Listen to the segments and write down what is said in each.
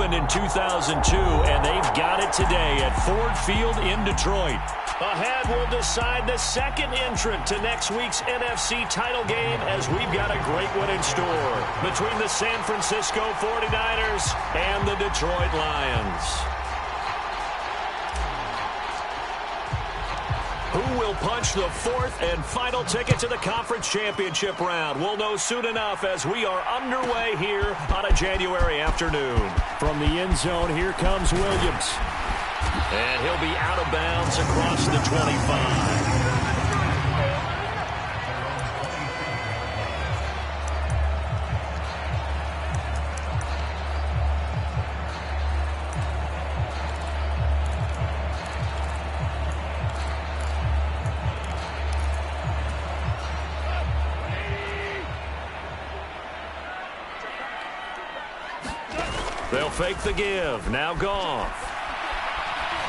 opened in 2002, and they've got it today at Ford Field in Detroit. Ahead, we'll decide the second entrant to next week's NFC title game as we've got a great one in store between the San Francisco 49ers and the Detroit Lions. Who will punch the fourth and final ticket to the conference championship round? We'll know soon enough as we are underway here on a January afternoon. From the end zone, here comes Williams. And he'll be out of bounds across the 25. They'll fake the give. Now Goff.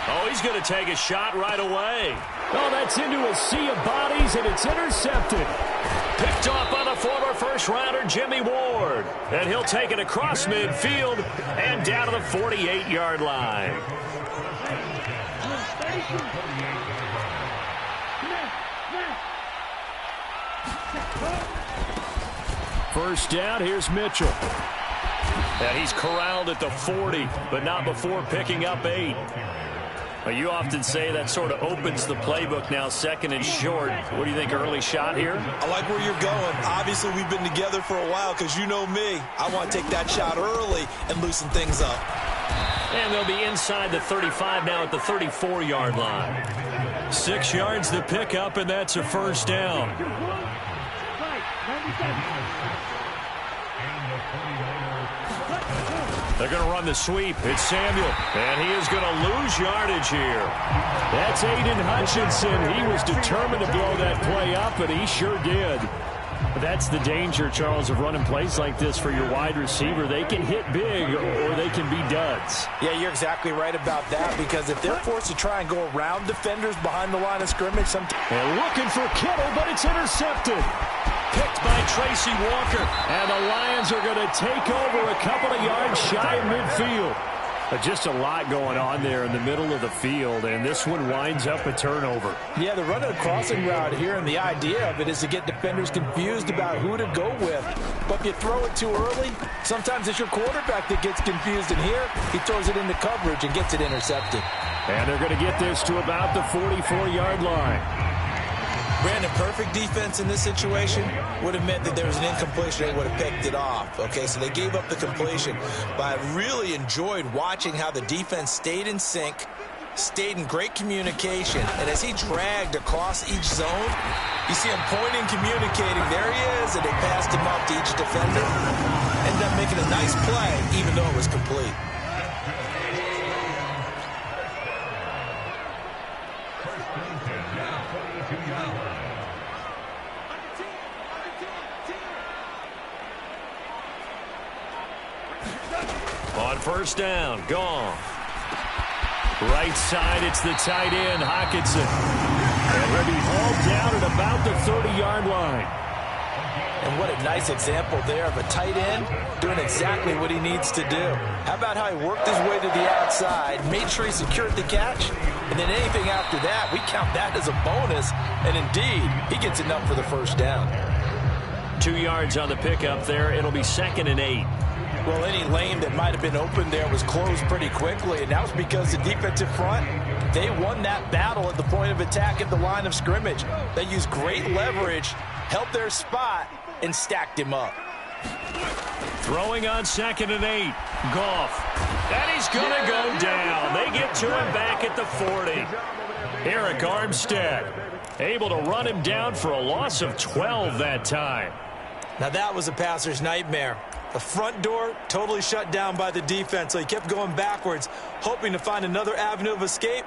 Oh, he's going to take a shot right away. Oh, that's into a sea of bodies, and it's intercepted. Picked off by the former first-rounder Jimmy Ward. And he'll take it across midfield and down to the 48-yard line. First down, here's Mitchell. And he's corralled at the 40, but not before picking up 8. Well, you often say that sort of opens the playbook now, second and short. What do you think, early shot here? I like where you're going. Obviously, we've been together for a while because you know me. I want to take that shot early and loosen things up. And they'll be inside the 35 now at the 34-yard line. 6 yards to pick up, and that's a first down. They're going to run the sweep. It's Samuel, and he is going to lose yardage here. That's Aiden Hutchinson. He was determined to blow that play up, and he sure did. That's the danger, Charles, of running plays like this for your wide receiver. They can hit big, or they can be duds. Yeah, you're exactly right about that, because if they're forced to try and go around defenders behind the line of scrimmage, they're looking for Kittle, but it's intercepted. Picked by Tracy Walker. And the Lions are going to take over a couple of yards shy of midfield. Just a lot going on there in the middle of the field, and this one winds up a turnover. Yeah, they're running a crossing route here, and the idea of it is to get defenders confused about who to go with. But if you throw it too early, sometimes it's your quarterback that gets confused, and here he throws it into coverage and gets it intercepted. And they're going to get this to about the 44-yard line. Brandon, perfect defense in this situation would have meant that there was an incompletion. They would have picked it off. Okay, so they gave up the completion. But I really enjoyed watching how the defense stayed in sync, stayed in great communication. And as he dragged across each zone, you see him pointing, communicating. There he is, and they passed him up to each defender. Ended up making a nice play, even though it was complete. On first down, Goff. Right side, it's the tight end, Hockenson. And he'll be hauled down at about the 30-yard line. And what a nice example there of a tight end doing exactly what he needs to do. How about how he worked his way to the outside, made sure he secured the catch, and then anything after that, we count that as a bonus. And indeed, he gets enough for the first down. 2 yards on the pickup there. It'll be 2nd and 8. Well, any lane that might have been open there was closed pretty quickly, and that was because the defensive front, they won that battle at the point of attack at the line of scrimmage. They used great leverage, held their spot, and stacked him up. Throwing on 2nd and 8. Goff. And he's going to go down. They get to him back at the 40. Eric Armstead able to run him down for a loss of 12 that time. Now that was a passer's nightmare. The front door totally shut down by the defense, so he kept going backwards, hoping to find another avenue of escape.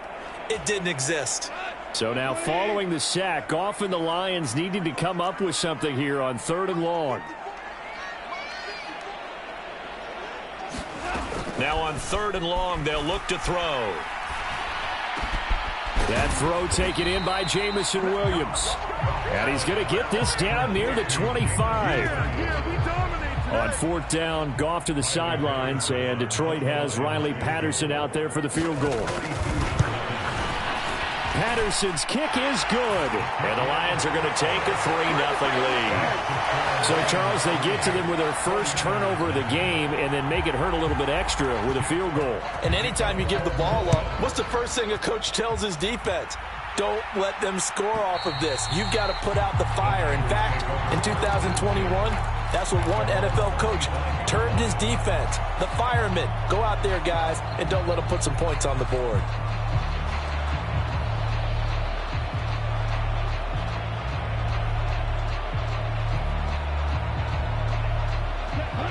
It didn't exist. So now following the sack, Goff and the Lions needing to come up with something here on 3rd and long. Now on 3rd and long, they'll look to throw. That throw taken in by Jameson Williams. And he's going to get this down near the 25. On fourth down, Goff to the sidelines, and Detroit has Riley Patterson out there for the field goal. Patterson's kick is good, and the Lions are going to take a 3-0 lead. So, Charles, they get to them with their first turnover of the game and then make it hurt a little bit extra with a field goal. And anytime you give the ball up, what's the first thing a coach tells his defense? Don't let them score off of this. You've got to put out the fire. In fact, in 2021, that's what one NFL coach termed his defense. The firemen. Go out there, guys, and don't let them put some points on the board.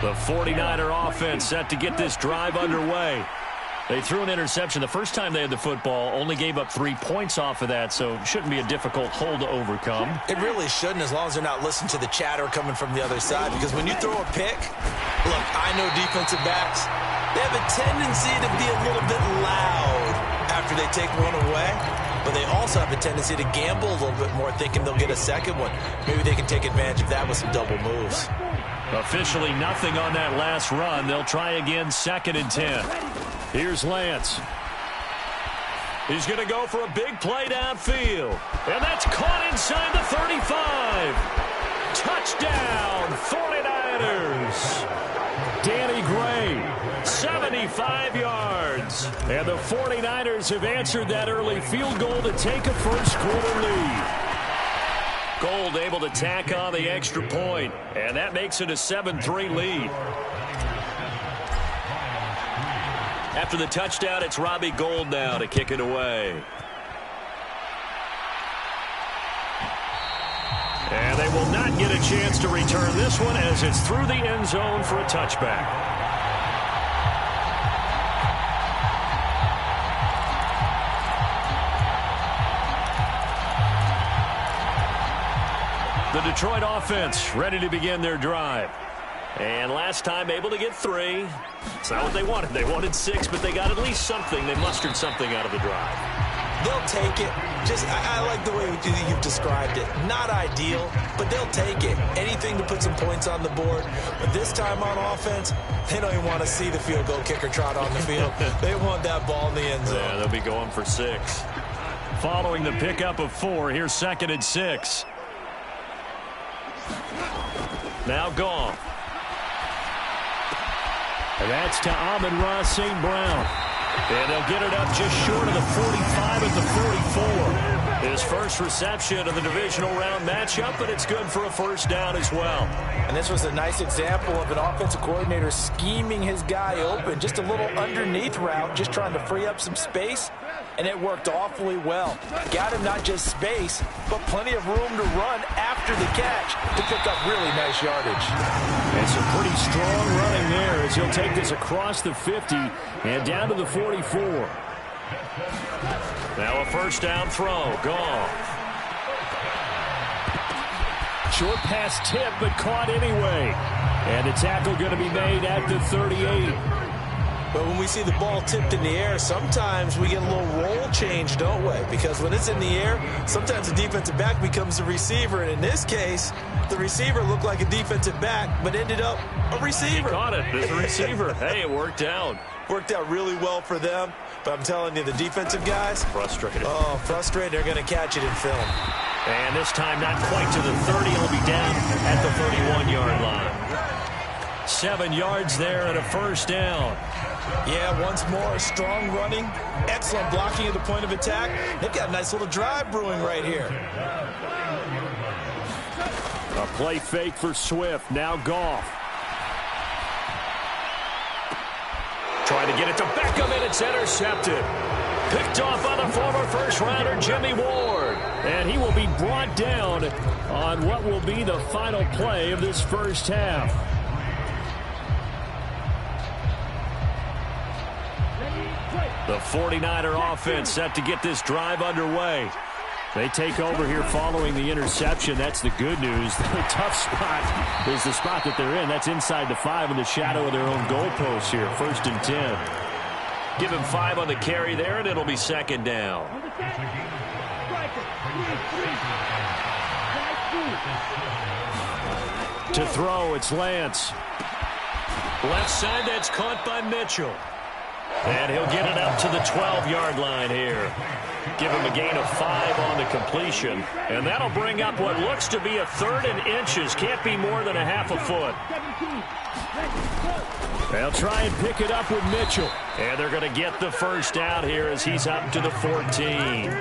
The 49er offense set to get this drive underway. They threw an interception the first time they had the football, only gave up 3 points off of that, so it shouldn't be a difficult hole to overcome. It really shouldn't, as long as they're not listening to the chatter coming from the other side, because when you throw a pick, look, I know defensive backs, they have a tendency to be a little bit loud after they take one away, but they also have a tendency to gamble a little bit more, thinking they'll get a second one. Maybe they can take advantage of that with some double moves. Officially nothing on that last run. They'll try again, 2nd and 10. Here's Lance. He's going to go for a big play downfield. And that's caught inside the 35. Touchdown, 49ers. Danny Gray, 75 yards. And the 49ers have answered that early field goal to take a first-quarter lead. Gold able to tack on the extra point, and that makes it a 7-3 lead. After the touchdown, it's Robbie Gould now to kick it away. And they will not get a chance to return this one as it's through the end zone for a touchback. The Detroit offense ready to begin their drive. And last time able to get 3. It's not what they wanted. They wanted 6, but they got at least something. They mustered something out of the drive. They'll take it. I like the way you've described it. Not ideal, but they'll take it. Anything to put some points on the board. But this time on offense, they don't even want to see the field goal kicker trot on the field. They want that ball in the end zone. Yeah, they'll be going for 6. Following the pickup of 4, here's 2nd and 6. Now Goff. And that's to Amon-Ra St. Brown. And they'll get it up just short of the 45 at the 44. His first reception of the divisional round matchup, but it's good for a first down as well. And this was a nice example of an offensive coordinator scheming his guy open. Just a little underneath route, just trying to free up some space. And it worked awfully well. Got him not just space, but plenty of room to run after the catch to pick up really nice yardage. And some pretty strong running there as he'll take this across the 50 and down to the 44. Now a first down throw. Goff. Short pass tip, but caught anyway. And the tackle going to be made at the 38. But when we see the ball tipped in the air, sometimes we get a little roll change, don't we? Because when it's in the air, sometimes the defensive back becomes the receiver. And in this case, the receiver looked like a defensive back, but ended up a receiver. He caught it as a receiver. Hey, it worked out. Worked out really well for them. But I'm telling you, the defensive guys, frustrated. Oh, frustrated. They're going to catch it in film. And this time not quite to the 30. It'll be down at the 31-yard line. 7 yards there and a first down. Yeah, once more, strong running, excellent blocking at the point of attack. They've got a nice little drive brewing right here. A play fake for Swift. Now Goff. Trying to get it to Beckham, and it's intercepted. Picked off by the former first-rounder Jimmy Ward. And he will be brought down on what will be the final play of this first half. The 49er offense set to get this drive underway. They take over here following the interception. That's the good news. The tough spot is the spot that they're in. That's inside the 5 in the shadow of their own goalpost here. 1st and 10. Give him 5 on the carry there, and it'll be 2nd down. To throw, it's Lance. Left side, that's caught by Mitchell. And he'll get it up to the 12-yard line here. Give him a gain of 5 on the completion. And that'll bring up what looks to be a 3rd and inches. Can't be more than a half a foot. They'll try and pick it up with Mitchell. And they're going to get the first out here as he's up to the 14.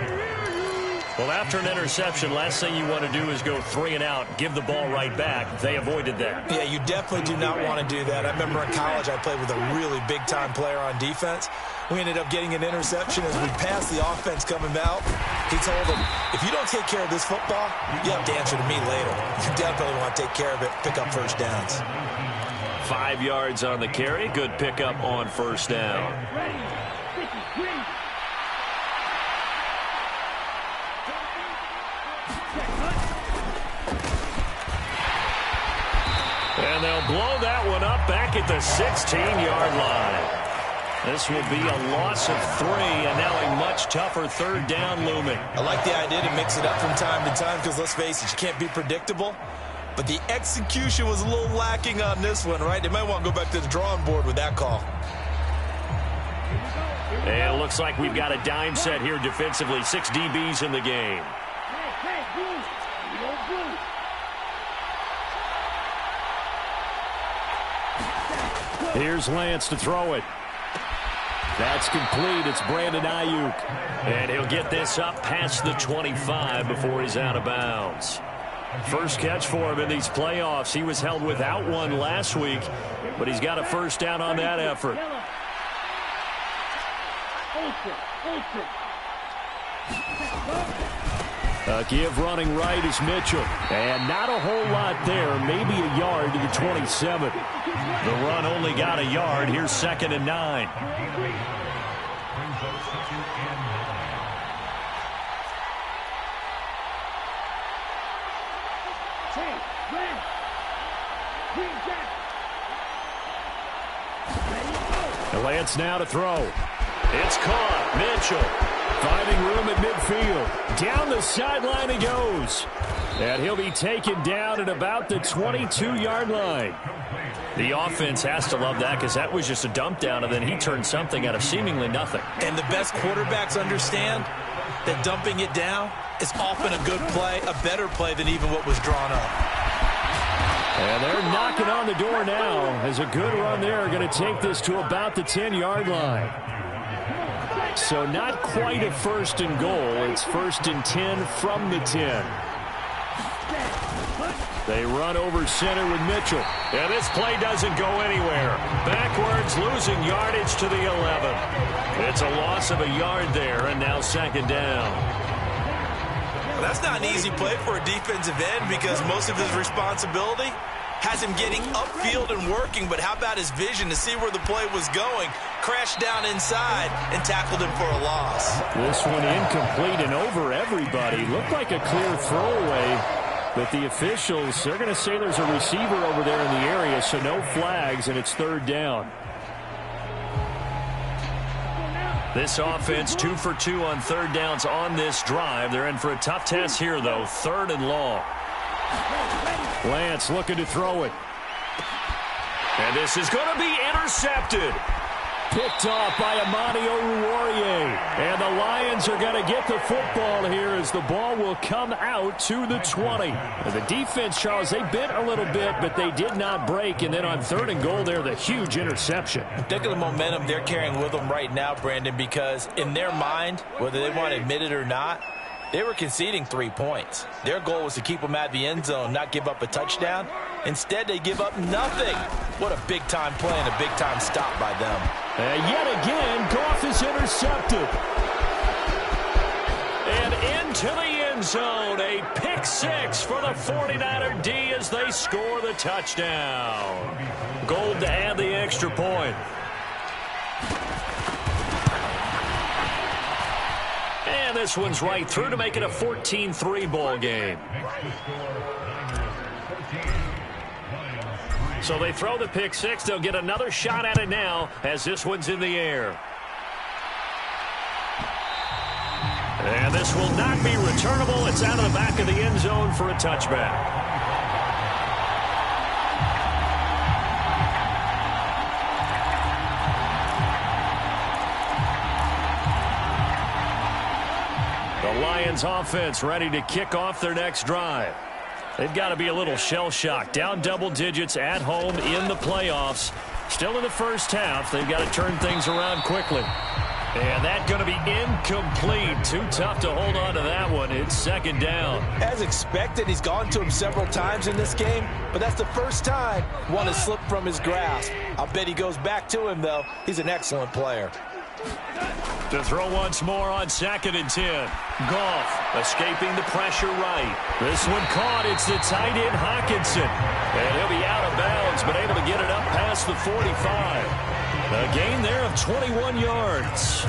Well, after an interception, last thing you want to do is go 3 and out, give the ball right back. They avoided that. Yeah, you definitely do not want to do that. I remember in college I played with a really big-time player on defense. We ended up getting an interception as we passed the offense coming out. He told him, if you don't take care of this football, you have to answer to me later. You definitely want to take care of it, pick up first downs. 5 yards on the carry. Good pickup on first down. And they'll blow that one up back at the 16-yard line. This will be a loss of 3, and now a much tougher 3rd down looming. I like the idea to mix it up from time to time because, let's face it, you can't be predictable. But the execution was a little lacking on this one, right? They might want to go back to the drawing board with that call. And it looks like we've got a dime set here defensively. 6 DBs in the game. Here's Lance to throw it. That's complete. It's Brandon Ayuk. And he'll get this up past the 25 before he's out of bounds. First catch for him in these playoffs. He was held without one last week, but he's got a first down on that effort. Give running right is Mitchell. And not a whole lot there. Maybe a yard to the 27. The run only got a yard. Here's 2nd and 9. Lance now to throw. It's caught. Mitchell finding room at midfield. Down the sideline he goes. And he'll be taken down at about the 22-yard line. The offense has to love that because that was just a dump down, and then he turned something out of seemingly nothing. And the best quarterbacks understand that dumping it down is often a good play, a better play than even what was drawn up. And they're knocking on the door now as a good run there. Going to take this to about the 10-yard line. So not quite a 1st and goal. It's 1st and 10 from the 10. They run over center with Mitchell. And this play doesn't go anywhere. Backwards, losing yardage to the 11. It's a loss of a yard there, and now 2nd down. Well, that's not an easy play for a defensive end because most of his responsibility has him getting upfield and working, but how about his vision to see where the play was going, crashed down inside, and tackled him for a loss. This one incomplete and over everybody. Looked like a clear throwaway, but the officials, they're going to say there's a receiver over there in the area, so no flags, and it's 3rd down. This offense 2 for 2 on 3rd downs on this drive. They're in for a tough test here, though. 3rd and long. Lance looking to throw it. And this is going to be intercepted. Picked off by Amani Oruwariye. And the Lions are going to get the football here as the ball will come out to the 20. And the defense, Charles, they bit a little bit, but they did not break. And then on 3rd and goal there, the huge interception. Look at the momentum they're carrying with them right now, Brandon, because in their mind, whether they want to admit it or not, they were conceding 3 points. Their goal was to keep them at the end zone, not give up a touchdown. Instead, they give up nothing. What a big-time play and a big-time stop by them. And yet again, Goff is intercepted. And into the end zone, a pick 6 for the 49er D as they score the touchdown. Gold to add the extra point. And this one's right through to make it a 14-3 ball game. So they throw the pick 6. They'll get another shot at it now as this one's in the air. And this will not be returnable. It's out of the back of the end zone for a touchback. The Lions offense ready to kick off their next drive. They've got to be a little shell-shocked. Down double digits at home in the playoffs. Still in the first half. They've got to turn things around quickly. And that's going to be incomplete. Too tough to hold on to that one. It's second down. As expected, he's gone to him several times in this game, but that's the first time one has slipped from his grasp. I'll bet he goes back to him, though. He's an excellent player. To throw once more on 2nd and 10. Goff escaping the pressure right. This one caught. It's the tight end Hockenson. And he'll be out of bounds, but able to get it up past the 45. A gain there of 21 yards.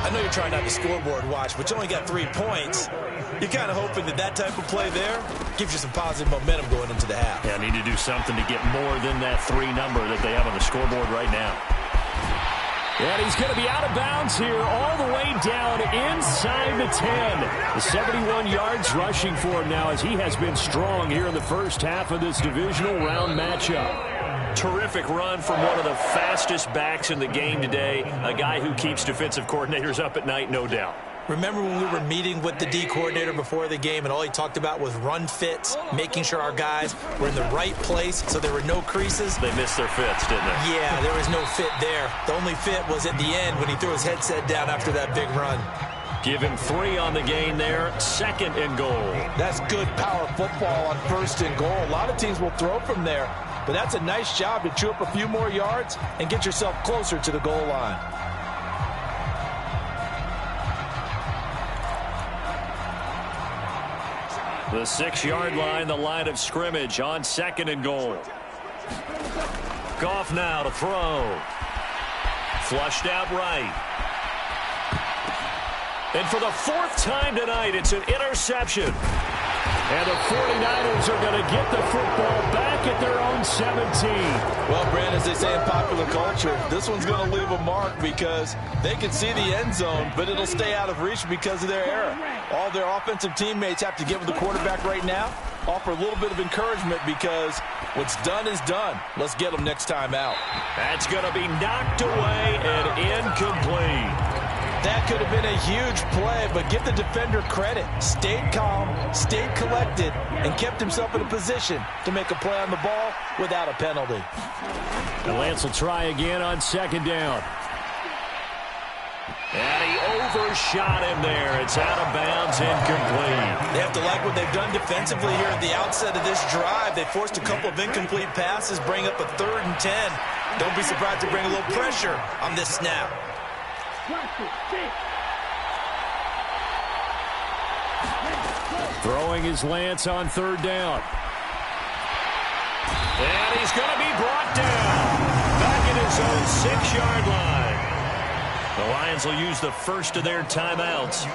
I know you're trying not to scoreboard watch, but you only got 3 points. You're kind of hoping that that type of play there gives you some positive momentum going into the half. Yeah, need to do something to get more than that 3 number that they have on the scoreboard right now. And he's going to be out of bounds here all the way down inside the 10. The 71 yards rushing for him now as he has been strong here in the first half of this divisional round matchup. Terrific run from one of the fastest backs in the game today. A guy who keeps defensive coordinators up at night, no doubt. Remember when we were meeting with the D coordinator before the game and all he talked about was run fits, making sure our guys were in the right place so there were no creases? They missed their fits, didn't they? Yeah, there was no fit there. The only fit was at the end when he threw his headset down after that big run. Give him 3 on the gain there. 2nd and goal. That's good power football on 1st and goal. A lot of teams will throw from there, but that's a nice job to chew up a few more yards and get yourself closer to the goal line. The 6-yard line, the line of scrimmage on 2nd and goal. Goff now to throw. Flushed out right. And for the 4th time tonight, it's an interception. And the 49ers are going to get the football back at their own 17. Well, Brand, as they say in popular culture, this one's going to leave a mark because they can see the end zone, but it'll stay out of reach because of their error. All their offensive teammates have to get with the quarterback right now, offer a little bit of encouragement because what's done is done. Let's get them next time out. That's going to be knocked away and incomplete. That could have been a huge play, but give the defender credit. Stayed calm, stayed collected, and kept himself in a position to make a play on the ball without a penalty. And Lance will try again on 2nd down. And he overshot him there. It's out of bounds, incomplete. They have to like what they've done defensively here at the outset of this drive. They forced a couple of incomplete passes, bring up a 3rd and 10. Don't be surprised to bring a little pressure on this snap. Throwing his Lance on 3rd down. And he's going to be brought down. Back at his own 6-yard line. The Lions will use the first of their timeouts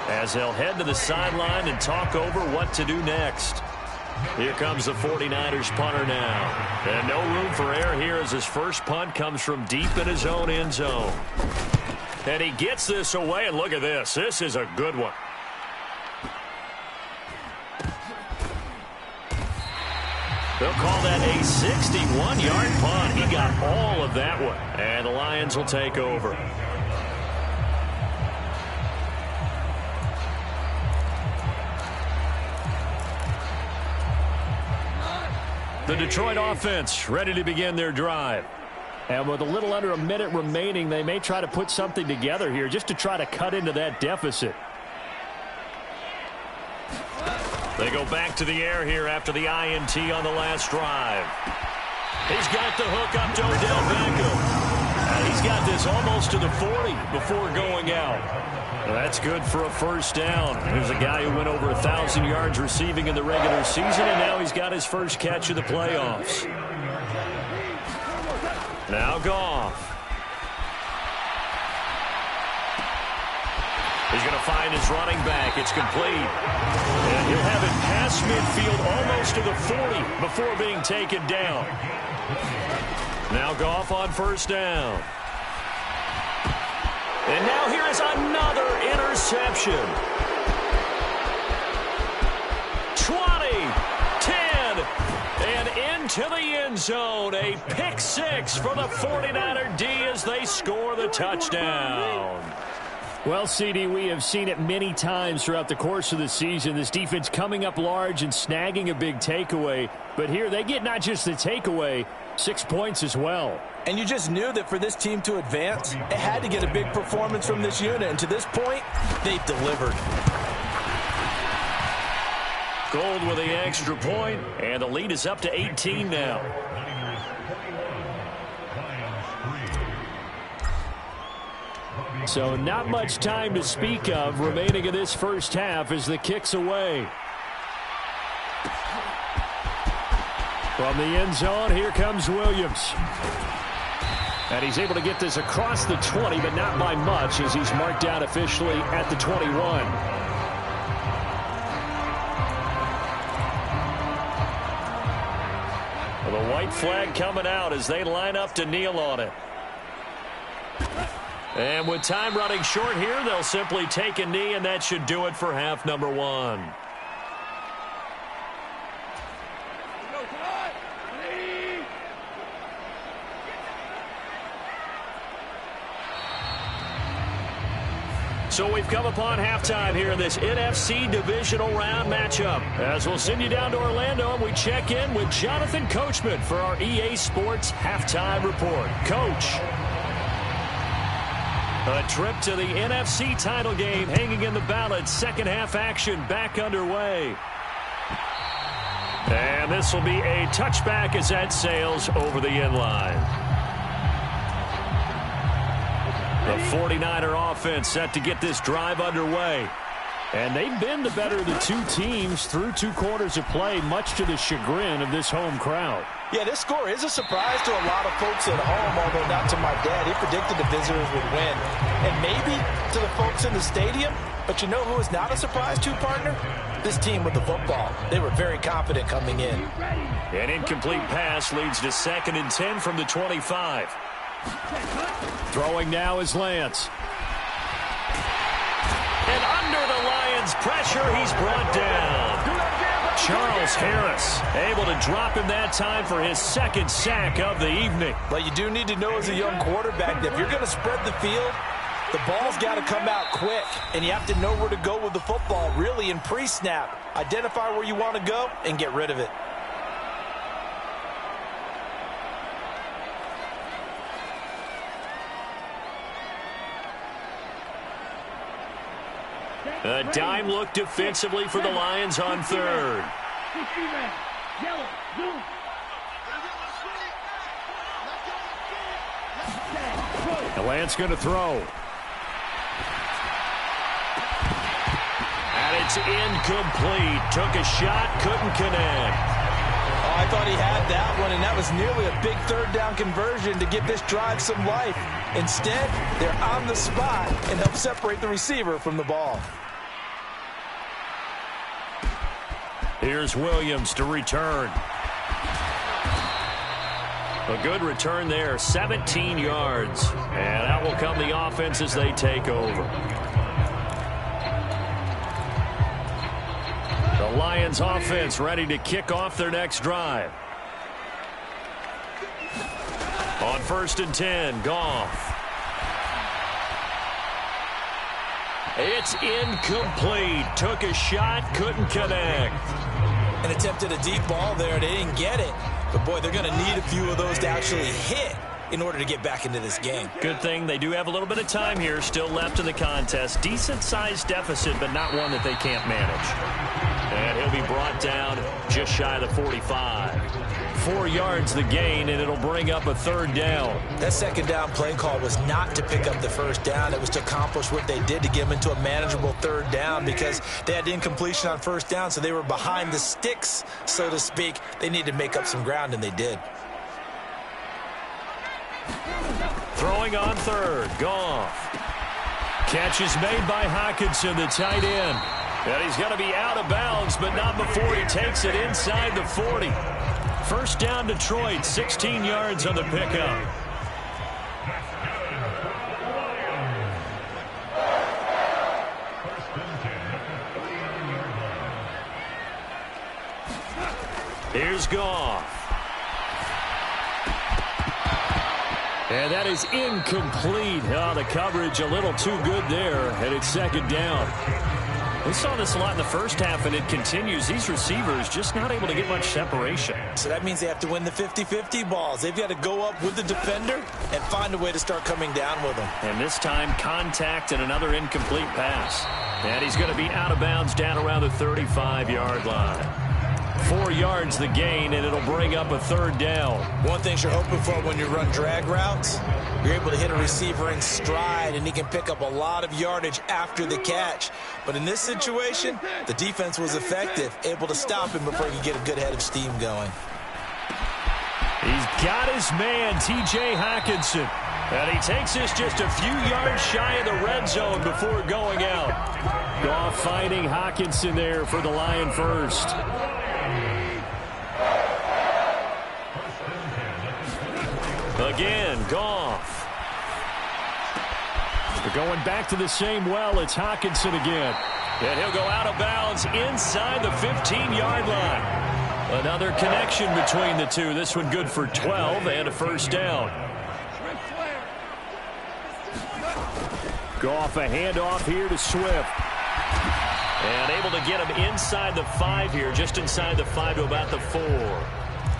as they'll head to the sideline and talk over what to do next. Here comes the 49ers punter now. And no room for error here as his first punt comes from deep in his own end zone. And he gets this away, and look at this. This is a good one. They'll call that a 61-yard punt. He got all of that one. And the Lions will take over. The Detroit offense ready to begin their drive. And with a little under a minute remaining, they may try to put something together here just to try to cut into that deficit. They go back to the air here after the INT on the last drive. He's got the hook up to Odell Beckham. He's got this almost to the 40 before going out. Well, that's good for a first down. Here's a guy who went over 1,000 yards receiving in the regular season, and now he's got his first catch of the playoffs. Now Goff. He's going to find his running back. It's complete. And he'll have it past midfield almost to the 40 before being taken down. Now Goff on 1st down. And now here is another interception. 20, 10, and into the end zone. A pick 6 for the 49er D as they score the touchdown. Well, CD, we have seen it many times throughout the course of the season. This defense coming up large and snagging a big takeaway. But here they get not just the takeaway, 6 points as well. And you just knew that for this team to advance, it had to get a big performance from this unit. And to this point, they've delivered. Gold with the extra point, and the lead is up to 18 now. So not much time to speak of remaining in this first half as the kick's away. From the end zone, here comes Williams. And he's able to get this across the 20, but not by much as he's marked down officially at the 21. Well, the white flag coming out as they line up to kneel on it. And with time running short here, they'll simply take a knee, and that should do it for half number one. So we've come upon halftime here in this NFC divisional round matchup. As we'll send you down to Orlando, and we check in with Jonathan Coachman for our EA Sports Halftime Report. Coach. A trip to the NFC title game hanging in the balance. Second half action back underway. And this will be a touchback as that sails over the end line. The 49er offense set to get this drive underway. And they've been the better of the two teams through 2 quarters of play, much to the chagrin of this home crowd. Yeah, this score is a surprise to a lot of folks at home, although not to my dad. He predicted the visitors would win. And maybe to the folks in the stadium, but you know who is not a surprise to, partner? This team with the football. They were very confident coming in. An incomplete pass leads to 2nd and 10 from the 25. Throwing now is Lance. And under the Lions' pressure, he's brought down. Charles Harris able to drop him that time for his 2nd sack of the evening. But you do need to know as a young quarterback that if you're going to spread the field, the ball's got to come out quick. And you have to know where to go with the football, really, in pre-snap. Identify where you want to go and get rid of it. A dime look defensively for the Lions on 3rd. The Lance going to throw. And it's incomplete. Took a shot, couldn't connect. Oh, I thought he had that one, and that was nearly a big 3rd down conversion to give this drive some life. Instead, they're on the spot and help separate the receiver from the ball. Here's Williams to return. A good return there, 17 yards. And out will come the offense as they take over. The Lions offense ready to kick off their next drive. On 1st and 10, Goff. It's incomplete. Took a shot, couldn't connect. And attempted a deep ball there. They didn't get it. But, boy, they're going to need a few of those to actually hit in order to get back into this game. Good thing they do have a little bit of time here still left in the contest. Decent-sized deficit, but not one that they can't manage. And he'll be brought down just shy of the 45. 4 yards the gain, and it'll bring up a 3rd down. That 2nd down play call was not to pick up the 1st down. It was to accomplish what they did to get them into a manageable 3rd down because they had incompletion on 1st down, so they were behind the sticks, so to speak. They needed to make up some ground, and they did. Throwing on 3rd, Goff. Catch is made by Hockenson, the tight end. And he's going to be out of bounds, but not before he takes it inside the 40. 1st down Detroit, 16 yards on the pickup. Here's Goff. And that is incomplete. Oh, the coverage a little too good there, and it's second down. We saw this a lot in the first half, and it continues. These receivers just not able to get much separation. So that means they have to win the 50-50 balls. They've got to go up with the defender and find a way to start coming down with them. And this time, contact and another incomplete pass. And he's going to be out of bounds down around the 35-yard line. 4 yards the gain, and it'll bring up a third down. One thing you're hoping for when you run drag routes, you're able to hit a receiver in stride, and he can pick up a lot of yardage after the catch. But in this situation, the defense was effective, able to stop him before he could get a good head of steam going. He's got his man, T.J. Hockenson. And he takes this just a few yards shy of the red zone before going out. Goff finding Hockenson there for the Lion first. Again, Goff. They're going back to the same well. It's Hockenson again. And he'll go out of bounds inside the 15-yard line. Another connection between the two. This one good for 12 and a first down. Goff a handoff here to Swift. And able to get him inside the 5 here, just inside the 5 to about the 4.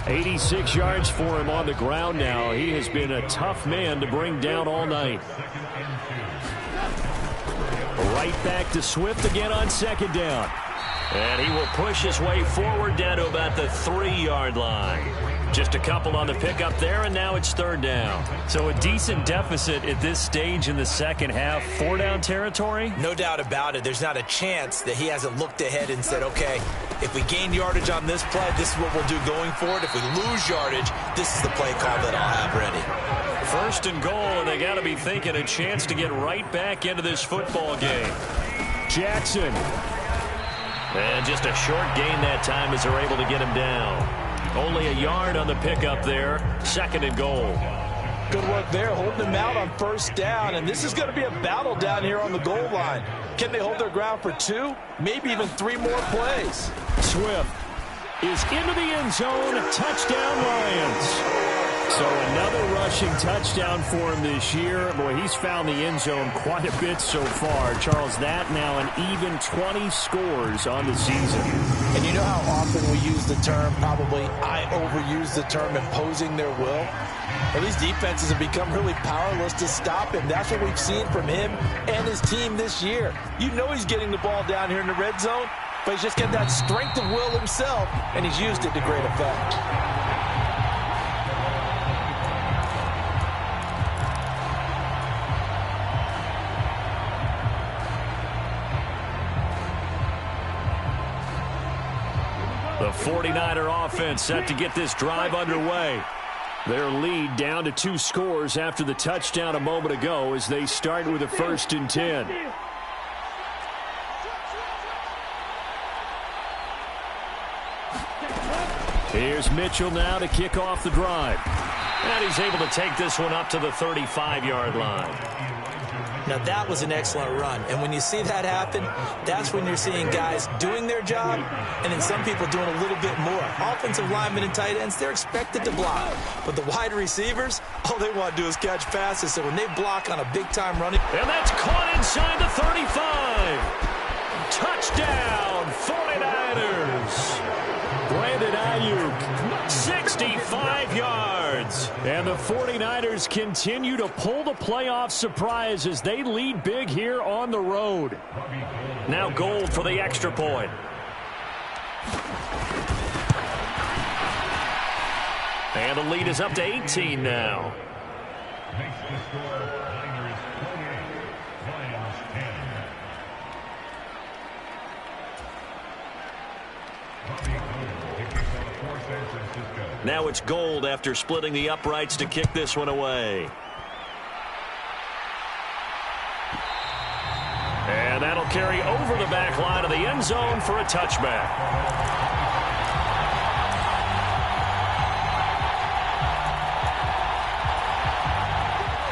86 yards for him on the ground now. He has been a tough man to bring down all night. Right back to Swift again on second down. And he will push his way forward down to about the 3-yard line. Just a couple on the pickup there, and now it's third down. So a decent deficit at this stage in the second half. 4-down territory? No doubt about it. There's not a chance that he hasn't looked ahead and said, okay, if we gain yardage on this play, this is what we'll do going forward. If we lose yardage, this is the play call that I'll have ready. First and goal, and they got to be thinking a chance to get right back into this football game. Jackson. And just a short gain that time as they're able to get him down. Only a yard on the pickup there. Second and goal. Good work there, holding them out on first down. And this is going to be a battle down here on the goal line. Can they hold their ground for 2, maybe even 3 more plays? Swift is into the end zone. Touchdown, Lions. So another rushing touchdown for him this year. Boy, he's found the end zone quite a bit so far. Charles, that now an even 20 scores on the season. And you know how often we use the term, probably I overuse the term, imposing their will? Well, these defenses have become really powerless to stop him. That's what we've seen from him and his team this year. You know he's getting the ball down here in the red zone, but he's just got that strength of will himself, and he's used it to great effect. The 49er offense set to get this drive underway. Their lead down to 2 scores after the touchdown a moment ago as they start with a 1st and 10. Here's Mitchell now to kick off the drive. And he's able to take this one up to the 35-yard line. Now, that was an excellent run. And when you see that happen, that's when you're seeing guys doing their job and then some people doing a little bit more. Offensive linemen and tight ends, they're expected to block. But the wide receivers, all they want to do is catch passes. So when they block on a big-time running. And that's caught inside the 35. Touchdown, 49ers. Brandon Ayuk, 65 yards. And the 49ers continue to pull the playoff surprise as they lead big here on the road. Now Gold for the extra point. And the lead is up to 18 now. Now it's Gold after splitting the uprights to kick this one away. And that'll carry over the back line of the end zone for a touchback.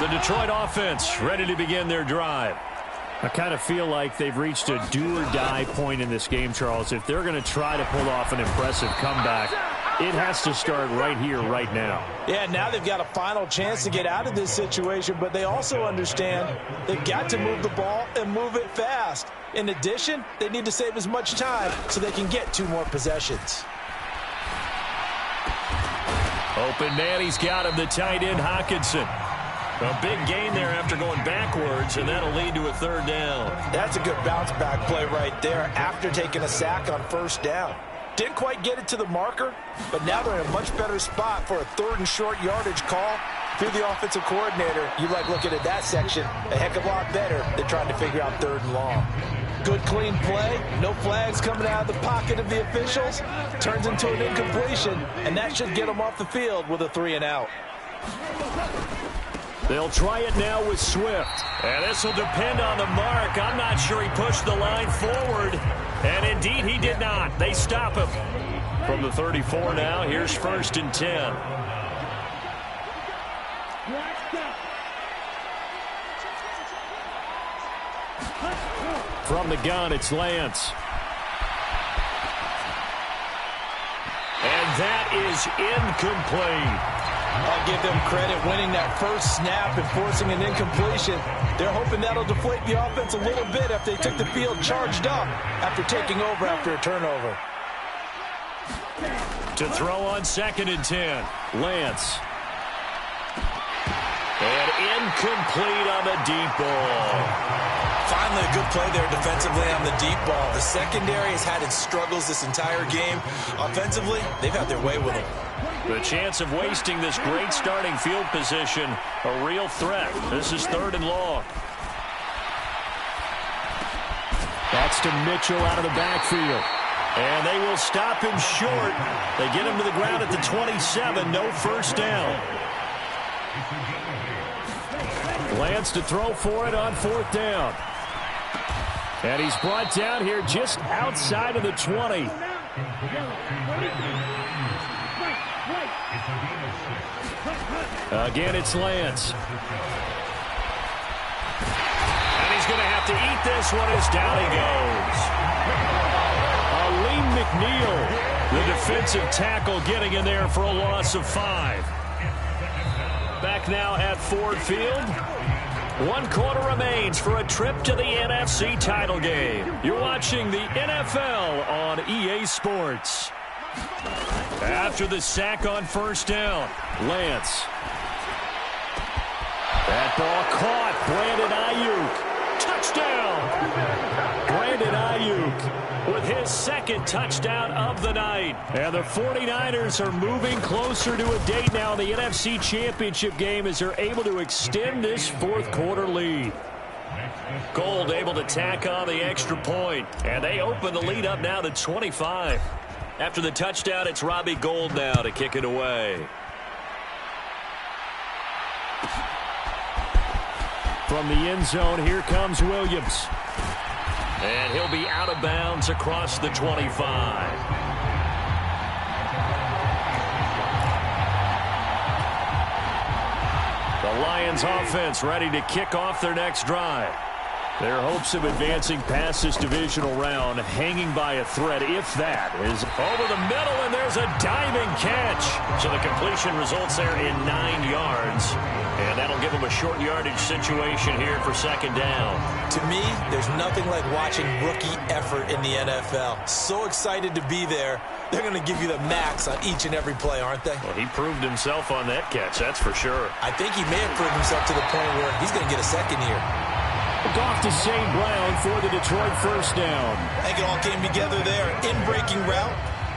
The Detroit offense ready to begin their drive. I kind of feel like they've reached a do-or-die point in this game, Charles. If they're going to try to pull off an impressive comeback, It has to start right here, right now. Yeah, now they've got a final chance to get out of this situation, but they also understand they've got to move the ball and move it fast. In addition, they need to save as much time so they can get 2 more possessions. Open man, he's got him, the tight end, Hockenson. A big gain there after going backwards, and that'll lead to a 3rd down. That's a good bounce-back play right there after taking a sack on 1st down. Didn't quite get it to the marker, but now they're in a much better spot for a 3rd and short yardage call. Through the offensive coordinator, you like looking at that section a heck of a lot better than trying to figure out 3rd and long. Good, clean play. No flags coming out of the pocket of the officials. Turns into an incompletion, and that should get them off the field with a 3 and out. They'll try it now with Swift. And this will depend on the mark. I'm not sure he pushed the line forward. And indeed, he did not. They stop him. From the 34 now, here's 1st and 10. From the gun, it's Lance. And that is incomplete. I'll give them credit winning that first snap and forcing an incompletion. They're hoping that'll deflate the offense a little bit after they took the field charged up after taking over after a turnover. To throw on 2nd and 10, Lance. And incomplete on the deep ball. Finally, a good play there defensively on the deep ball. The secondary has had its struggles this entire game. Offensively, they've had their way with them. The chance of wasting this great starting field position, a real threat. This is 3rd and long. That's to Mitchell out of the backfield. And they will stop him short. They get him to the ground at the 27. No 1st down. Lance to throw for it on 4th down. And he's brought down here just outside of the 20. Again, it's Lance. And he's going to have to eat this one as down he goes. Aleem McNeil, the defensive tackle, getting in there for a loss of 5. Back now at Ford Field. 1 quarter remains for a trip to the NFC title game. You're watching the NFL on EA Sports. After the sack on 1st down, Lance. That ball caught. Brandon Ayuk. Touchdown. Brandon Ayuk with his 2nd touchdown of the night. And the 49ers are moving closer to a date now in the NFC Championship game as they're able to extend this 4th quarter lead. Gold able to tack on the extra point. And they open the lead up now to 25. After the touchdown, it's Robbie Gould now to kick it away. From the end zone, here comes Williams. And he'll be out of bounds across the 25. The Lions offense ready to kick off their next drive. Their hopes of advancing past this divisional round hanging by a thread, if that, is over the middle, and there's a diving catch. So the completion results there in 9 yards. And that'll give them a short yardage situation here for 2nd down. To me, there's nothing like watching rookie effort in the NFL. So excited to be there. They're going to give you the max on each and every play, aren't they? Well, he proved himself on that catch, that's for sure. I think he may have proved himself to the point where he's going to get a 2nd here. Off to St. Brown for the Detroit 1st down. I think it all came together there. In-breaking route.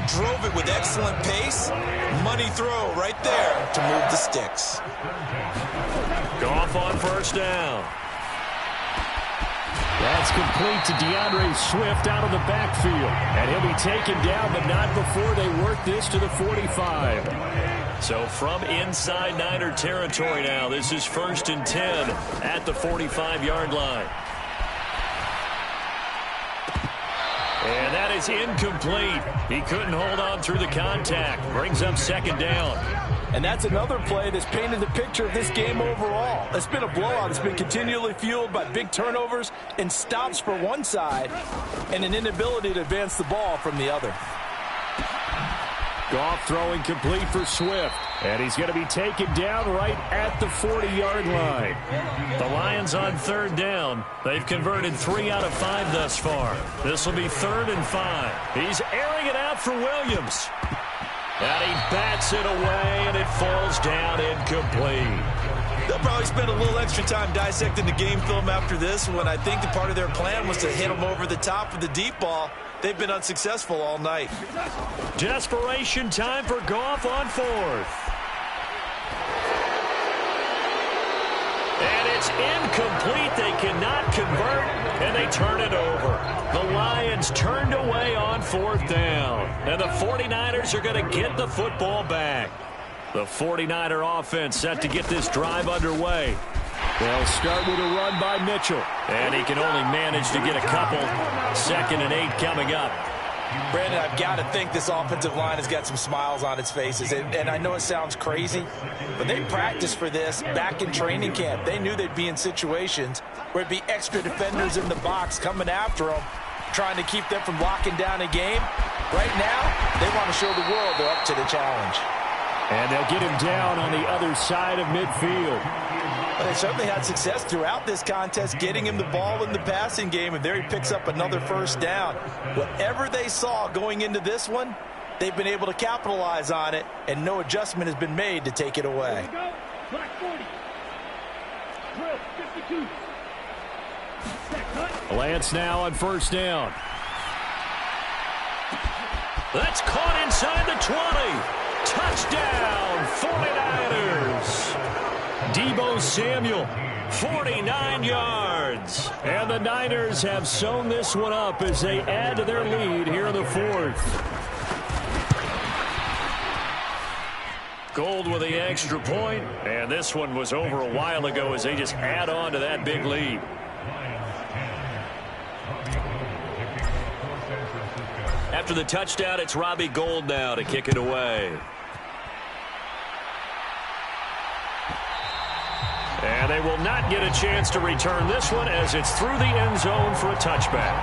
Drove it with excellent pace. Money throw right there to move the sticks. Goff on 1st down. That's complete to DeAndre Swift out of the backfield. And he'll be taken down, but not before they work this to the 45. So from inside Niner territory now, this is 1st and 10 at the 45-yard line. And that is incomplete. He couldn't hold on through the contact. Brings up 2nd down. And that's another play that's painted the picture of this game overall. It's been a blowout. It's been continually fueled by big turnovers and stops for one side and an inability to advance the ball from the other. Goff throwing complete for Swift. And he's going to be taken down right at the 40-yard line. The Lions on third down. They've converted 3 out of 5 thus far. This will be 3rd and 5. He's airing it out for Williams. And he bats it away, and it falls down incomplete. They'll probably spend a little extra time dissecting the game film after this one. I think the part of their plan was to hit him over the top of the deep ball. They've been unsuccessful all night. Desperation time for Goff on 4th. And it's incomplete. They cannot convert, and they turn it over. The Lions turned away on 4th down. And the 49ers are going to get the football back. The 49er offense set to get this drive underway. They'll start with a run by Mitchell. And he can only manage to get a couple. 2nd and 8 coming up. Brandon, I've got to think this offensive line has got some smiles on its faces. And I know it sounds crazy, but they practiced for this back in training camp. They knew they'd be in situations where it'd be extra defenders in the box coming after them, trying to keep them from locking down a game. Right now, they want to show the world they're up to the challenge. And they'll get him down on the other side of midfield. Well, they certainly had success throughout this contest, getting him the ball in the passing game, and there he picks up another 1st down. Whatever they saw going into this one, they've been able to capitalize on it, and no adjustment has been made to take it away. Lance now on 1st down. That's caught inside the 20. Touchdown, 49ers. Deebo Samuel, 49 yards. And the Niners have sewn this one up as they add to their lead here in the 4th. Gold with the extra point, and this one was over a while ago as they just add on to that big lead. After the touchdown, it's Robbie Gould now to kick it away. And they will not get a chance to return this one as it's through the end zone for a touchback.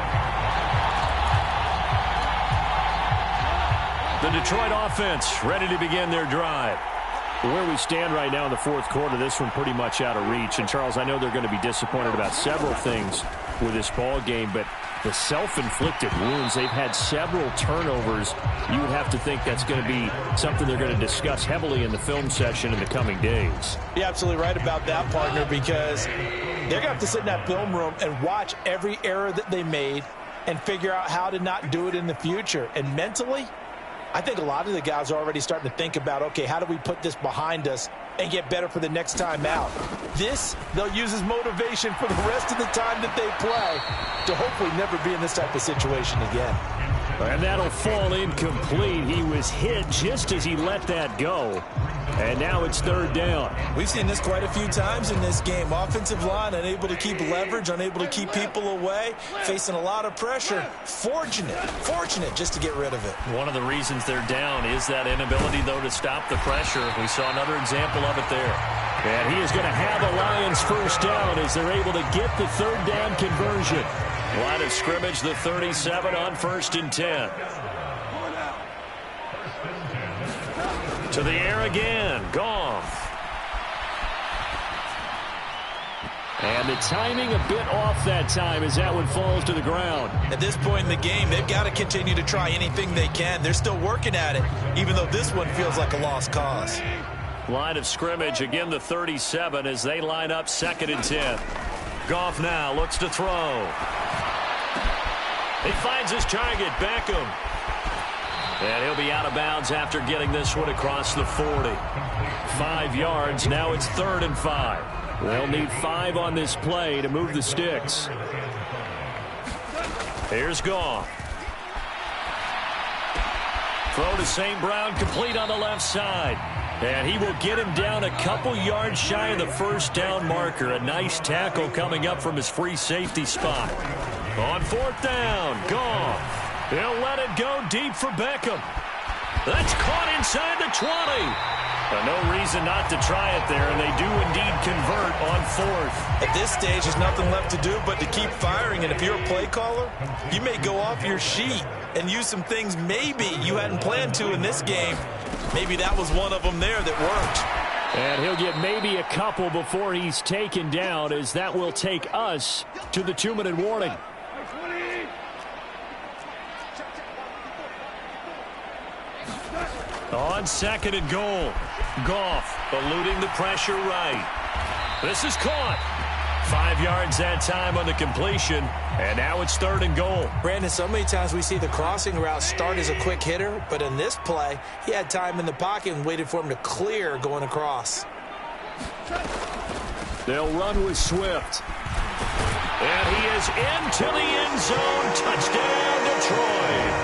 The Detroit offense ready to begin their drive. Where we stand right now in the 4th quarter, this one pretty much out of reach. And, Charles, I know they're going to be disappointed about several things with this ball game, but the self-inflicted wounds, they've had several turnovers. You would have to think that's going to be something they're going to discuss heavily in the film session in the coming days. You're absolutely right about that, partner, because they're going to have to sit in that film room and watch every error that they made and figure out how to not do it in the future. And mentally, I think a lot of the guys are already starting to think about, okay, how do we put this behind us and get better for the next time out? This, they'll use as motivation for the rest of the time that they play to hopefully never be in this type of situation again. And that'll fall incomplete. He was hit just as he let that go. And now it's 3rd down. We've seen this quite a few times in this game. Offensive line unable to keep leverage, unable to keep people away, facing a lot of pressure. Fortunate just to get rid of it. One of the reasons they're down is that inability, though, to stop the pressure. We saw another example of it there. And he is going to have a Lions 1st down as they're able to get the 3rd down conversion. Line of scrimmage, the 37 on 1st and 10. To the air again, Goff. And the timing a bit off that time as that one falls to the ground. At this point in the game, they've got to continue to try anything they can. They're still working at it, even though this one feels like a lost cause. Line of scrimmage, again the 37 as they line up 2nd and 10. Goff now looks to throw. He finds his target, Beckham. And he'll be out of bounds after getting this one across the 40. 5 yards, now it's 3rd and 5. They'll need 5 on this play to move the sticks. Here's Goff. Throw to St. Brown, complete on the left side. And he will get him down a couple yards shy of the 1st down marker. A nice tackle coming up from his free safety spot. On 4th down, Goff. He'll let it go deep for Beckham. That's caught inside the 20. No reason not to try it there, and they do indeed convert on fourth. At this stage, there's nothing left to do but to keep firing, and if you're a play caller, you may go off your sheet and use some things maybe you hadn't planned to in this game. Maybe that was one of them there that worked. And he'll get maybe a couple before he's taken down, as that will take us to the 2-minute warning. On 2nd and goal, Goff eluding the pressure right. This is caught. 5 yards that time on the completion, and now it's 3rd and goal. Brandon, so many times we see the crossing route start as a quick hitter, but in this play, he had time in the pocket and waited for him to clear going across. They'll run with Swift. And he is into the end zone. Touchdown, Detroit.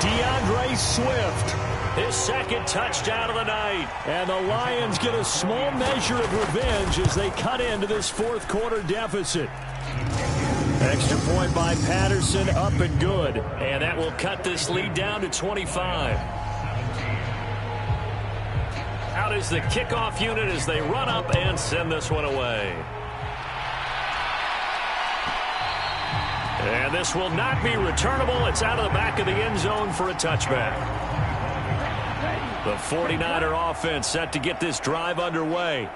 DeAndre Swift. His 2nd touchdown of the night. And the Lions get a small measure of revenge as they cut into this 4th quarter deficit. Extra point by Patterson, up and good. And that will cut this lead down to 25. Out is the kickoff unit as they run up and send this one away. And this will not be returnable. It's out of the back of the end zone for a touchback. The 49er offense set to get this drive underway.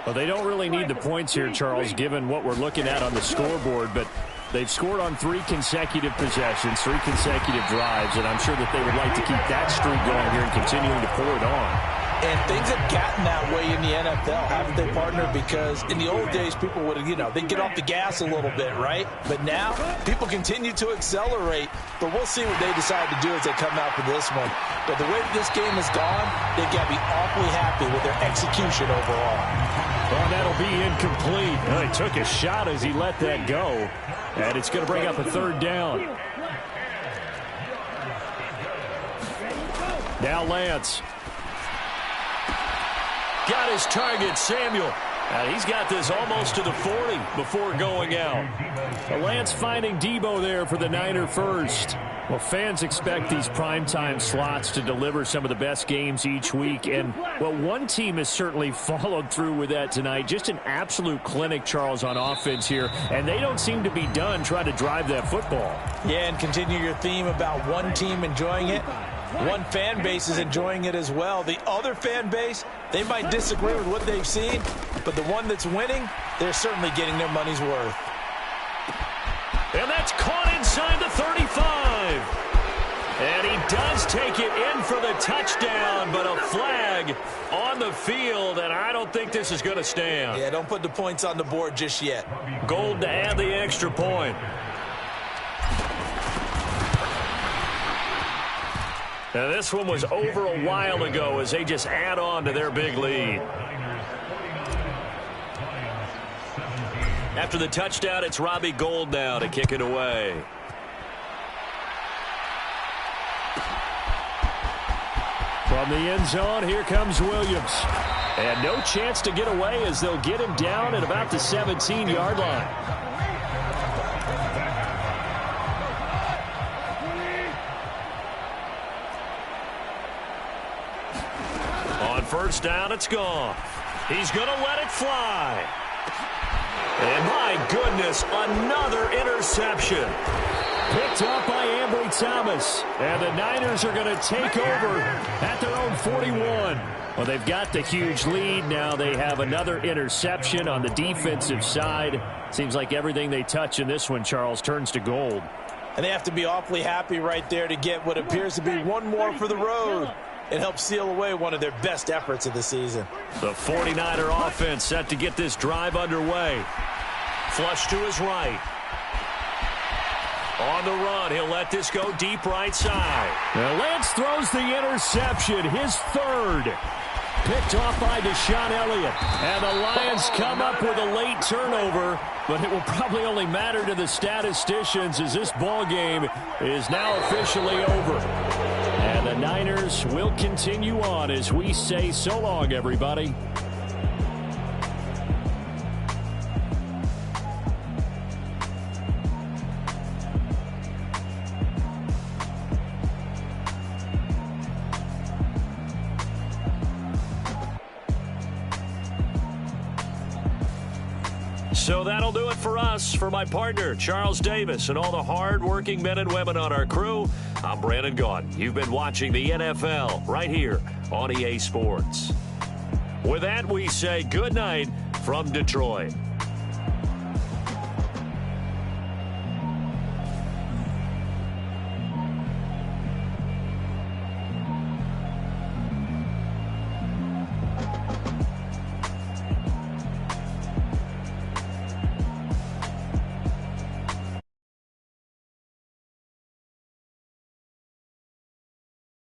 Well, they don't really need the points here, Charles, given what we're looking at on the scoreboard, but they've scored on 3 consecutive possessions, 3 consecutive drives, and I'm sure that they would like to keep that streak going here and continuing to pour it on. And things have gotten that way in the NFL, haven't they, partner? Because in the old days, people would, they'd get off the gas a little bit, right? But now, people continue to accelerate. But we'll see what they decide to do as they come out for this one. But the way this game has gone, they've got to be awfully happy with their execution overall. Well, that'll be incomplete. Well, he took a shot as he let that go. And it's going to bring up a 3rd down. Now Lance. Got his target, Samuel. He's got this almost to the 40 before going out. Lance finding Debo there for the Niner first. Well, fans expect these primetime slots to deliver some of the best games each week. And, well, one team has certainly followed through with that tonight. Just an absolute clinic, Charles, on offense here. And they don't seem to be done trying to drive that football. Yeah, and continue your theme about one team enjoying it. One fan base is enjoying it as well. The other fan base, they might disagree with what they've seen, but the one that's winning, they're certainly getting their money's worth. And that's caught inside the 35. And he does take it in for the touchdown, but a flag on the field, and I don't think this is going to stand. Yeah, don't put the points on the board just yet. Gold to add the extra point. Now, this one was over a while ago as they just add on to their big lead. After the touchdown, it's Robbie Gould now to kick it away. From the end zone, here comes Williams. And no chance to get away as they'll get him down at about the 17-yard line. On 1st down, it's gone. He's going to let it fly. And my goodness, another interception. Picked up by Ambry Thomas. And the Niners are going to take over at their own 41. Well, they've got the huge lead. Now they have another interception on the defensive side. Seems like everything they touch in this one, Charles, turns to gold. And they have to be awfully happy right there to get what appears to be one more for the road. It helps seal away one of their best efforts of the season. The 49er offense set to get this drive underway. Flush to his right. On the run, he'll let this go deep right side. Now Lance throws the interception, his 3rd. Picked off by Deshaun Elliott. And the Lions come up with a late turnover, but it will probably only matter to the statisticians as this ball game is now officially over. And the Niners will continue on as we say so long, everybody. So that'll do it for us. For my partner, Charles Davis, and all the hard-working men and women on our crew, I'm Brandon Gaudin. You've been watching the NFL right here on EA Sports. With that, we say good night from Detroit.